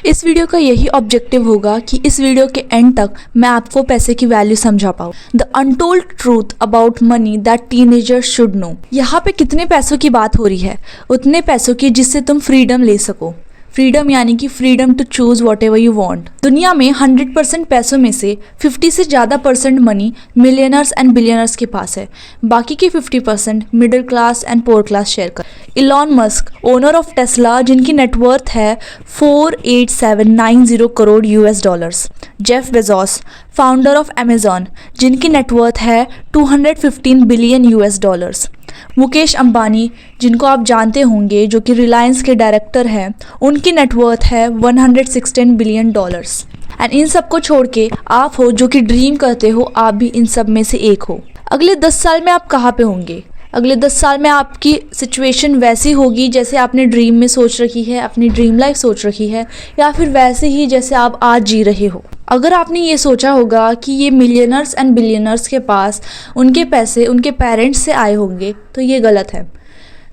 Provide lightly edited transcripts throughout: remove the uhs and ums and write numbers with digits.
इस वीडियो का यही ऑब्जेक्टिव होगा कि इस वीडियो के एंड तक मैं आपको पैसे की वैल्यू समझा पाऊँ। The untold truth about money that teenagers should know. यहाँ पे कितने पैसों की बात हो रही है? उतने पैसों की जिससे तुम फ्रीडम ले सको। फ्रीडम यानी कि freedom to choose whatever you want. दुनिया में 100% पैसों में से 50 से ज़्यादा percent money millionaires and billionaires के पास है। बाकी के 50% middle class and poor class share कर। Elon Musk, owner of Tesla, जिनकी नेटवर्थ है 48790 crore US dollars. Jeff Bezos, founder of Amazon, जिनकी नेटवर्थ है 215 billion US dollars. Mukesh Ambani, जिनको आप जानते होंगे, जो कि रिलायंस के डायरेक्टर हैं, उनकी नेटवर्थ है 116 बिलियन डॉलर्स। एंड इन सब को छोड़ के आप हो जो कि ड्रीम करते हो, आप भी इन सब में से एक हो। अगले 10 साल में आप कहाँ पे होंगे? अगले 10 साल में आपकी सिचुएशन वैसी होगी जैसे आपने ड्रीम में सोच रखी है, अपनी ड्रीम लाइफ सोच रखी है, या फिर वैसे ही जैसे आप आज जी रहे हो। अगर आपने ये सोचा होगा कि ये मिलियनर्स एंड बिलियनर्स के पास उनके पैसे उनके पेरेंट्स से आए होंगे, तो ये गलत है।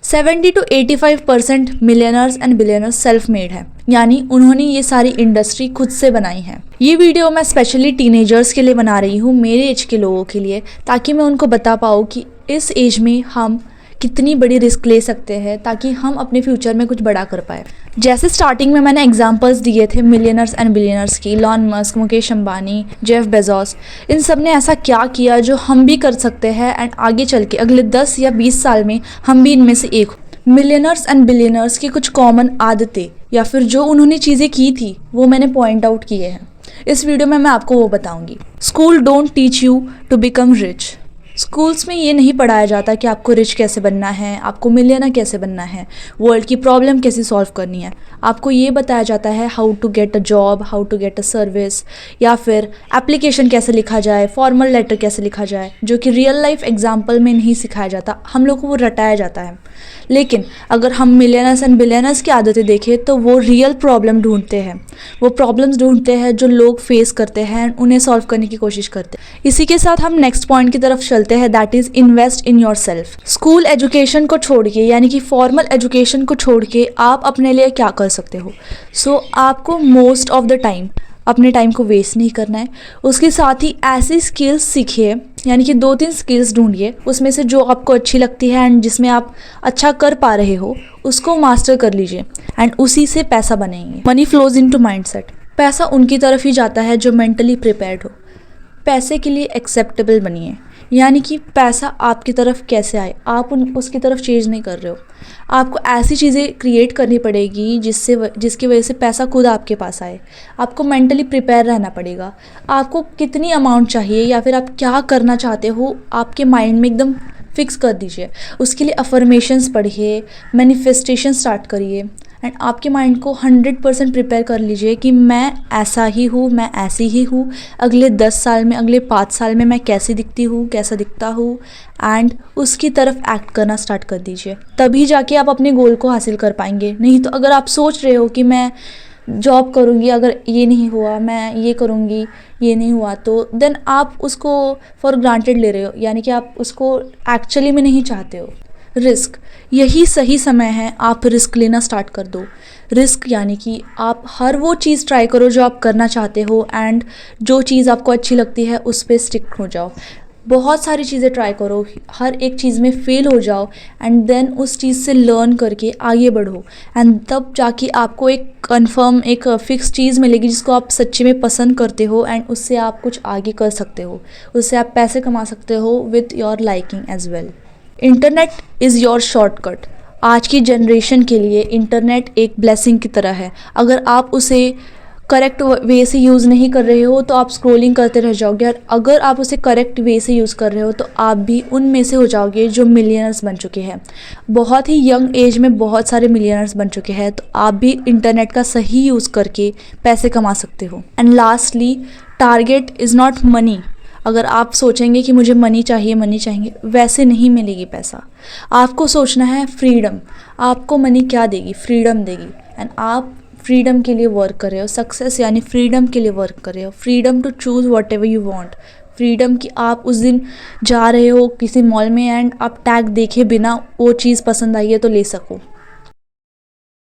70 to 85% millionaires and billionaires self made है, यानी उन्होंने ये सारी इंडस्ट्री खुद से बनाई है। ये वीडियो मैं स्पेशली टीनेजर्स के लिए बना रही हूँ, मेरे एज के लोगों के लिए, ताकि मैं उनको बता पाऊँ कि इस एज में हम कितनी बड़ी रिस्क ले सकते हैं ताकि हम अपने फ्यूचर में कुछ बड़ा कर पाए। जैसे स्टार्टिंग में मैंने एग्जांपल्स दिए थे मिलियनर्स एंड बिलियनर्स की, Elon Musk, Mukesh Ambani, Jeff Bezos, इन सब ने ऐसा क्या किया जो हम भी कर सकते हैं एंड आगे चल के अगले 10 या 20 साल में हम भी इनमें से एक हो। मिलियनर्स एंड बिलियनर्स की कुछ कॉमन आदतें या फिर जो उन्होंने चीज़ें की थी वो मैंने पॉइंट आउट किए हैं। इस वीडियो में मैं आपको वो बताऊँगी। School don't teach you to become rich. Schools में ये नहीं पढ़ाया जाता कि आपको रिच कैसे बनना है, आपको मिलियनर कैसे बनना है, वर्ल्ड की प्रॉब्लम कैसे सॉल्व करनी है। आपको ये बताया जाता है how to get a job, how to get a service, या फिर एप्लीकेशन कैसे लिखा जाए, फॉर्मल लेटर कैसे लिखा जाए, जो कि रियल लाइफ एग्जाम्पल में नहीं सिखाया जाता, हम लोग को वो रटाया जाता है। लेकिन अगर हम मिलियनर्स एंड बिलियनर्स की आदतें देखें तो वो रियल प्रॉब्लम ढूंढते हैं, वो प्रॉब्लम्स ढूंढते हैं जो लोग फेस करते हैं, उन्हें सॉल्व करने की कोशिश करते हैं। इसी के साथ हम नेक्स्ट पॉइंट की तरफ चलते हैं, that is invest in your self. School education को छोड़ के, यानी कि फॉर्मल एजुकेशन को छोड़ के आप अपने लिए क्या कर सकते हो? आपको मोस्ट ऑफ द टाइम अपने टाइम को वेस्ट नहीं करना है। उसके साथ ही ऐसी स्किल्स सीखिए, यानी कि 2-3 स्किल्स ढूंढिए, उसमें से जो आपको अच्छी लगती है एंड जिसमें आप अच्छा कर पा रहे हो उसको मास्टर कर लीजिए एंड उसी से पैसा बनाएंगे। Money flows into mindset. पैसा उनकी तरफ ही जाता है जो मेंटली प्रिपेयर्ड हो। पैसे के लिए एक्सेप्टेबल बनिए, यानी कि पैसा आपकी तरफ कैसे आए, आप उसकी तरफ चेंज नहीं कर रहे हो। आपको ऐसी चीज़ें क्रिएट करनी पड़ेगी जिसकी वजह से पैसा खुद आपके पास आए। आपको मेंटली प्रिपेयर रहना पड़ेगा। आपको कितनी अमाउंट चाहिए या फिर आप क्या करना चाहते हो, आपके माइंड में एकदम फिक्स कर दीजिए। उसके लिए अफर्मेशंस पढ़िए, मैनिफेस्टेशन स्टार्ट करिए एंड आपके माइंड को 100% प्रिपेयर कर लीजिए कि मैं ऐसा ही हूँ, मैं ऐसी ही हूँ। अगले 10 साल में, अगले 5 साल में मैं कैसी दिखती हूँ, कैसा दिखता हूँ, एंड उसकी तरफ एक्ट करना स्टार्ट कर दीजिए। तभी जाके आप अपने गोल को हासिल कर पाएंगे। नहीं तो अगर आप सोच रहे हो कि मैं जॉब करूँगी, अगर ये नहीं हुआ, मैं ये करूँगी, ये नहीं हुआ, तो देन आप उसको फॉर ग्रांटेड ले रहे हो, यानी कि आप उसको एक्चुअली में नहीं चाहते हो। रिस्क, यही सही समय है, आप रिस्क लेना स्टार्ट कर दो। रिस्क यानी कि आप हर वो चीज़ ट्राई करो जो आप करना चाहते हो एंड जो चीज़ आपको अच्छी लगती है उस पर स्टिक हो जाओ। बहुत सारी चीज़ें ट्राई करो, हर एक चीज़ में फेल हो जाओ एंड देन उस चीज़ से लर्न करके आगे बढ़ो एंड तब जाके आपको एक कंफर्म, एक फिक्स चीज़ मिलेगी जिसको आप सच्ची में पसंद करते हो एंड उससे आप कुछ आगे कर सकते हो, उससे आप पैसे कमा सकते हो with your liking as well. Internet is your shortcut. आज की जनरेशन के लिए इंटरनेट एक ब्लेसिंग की तरह है। अगर आप उसे करेक्ट वे से यूज़ नहीं कर रहे हो तो आप स्क्रॉलिंग करते रह जाओगे, और अगर आप उसे करेक्ट वे से यूज़ कर रहे हो तो आप भी उनमें से हो जाओगे जो मिलियनर्स बन चुके हैं। बहुत ही यंग एज में बहुत सारे मिलियनर्स बन चुके हैं, तो आप भी इंटरनेट का सही यूज़ करके पैसे कमा सकते हो। And lastly, target is not money. अगर आप सोचेंगे कि मुझे मनी चाहिए, वैसे नहीं मिलेगी पैसा। आपको सोचना है फ्रीडम। आपको मनी क्या देगी? फ्रीडम देगी। एंड आप फ्रीडम के लिए वर्क कर रहे हो। सक्सेस यानी फ्रीडम के लिए वर्क कर रहे हो। Freedom to choose whatever you want. Freedom कि आप उस दिन जा रहे हो किसी मॉल में एंड आप टैग देखे बिना वो चीज़ पसंद आई है तो ले सको।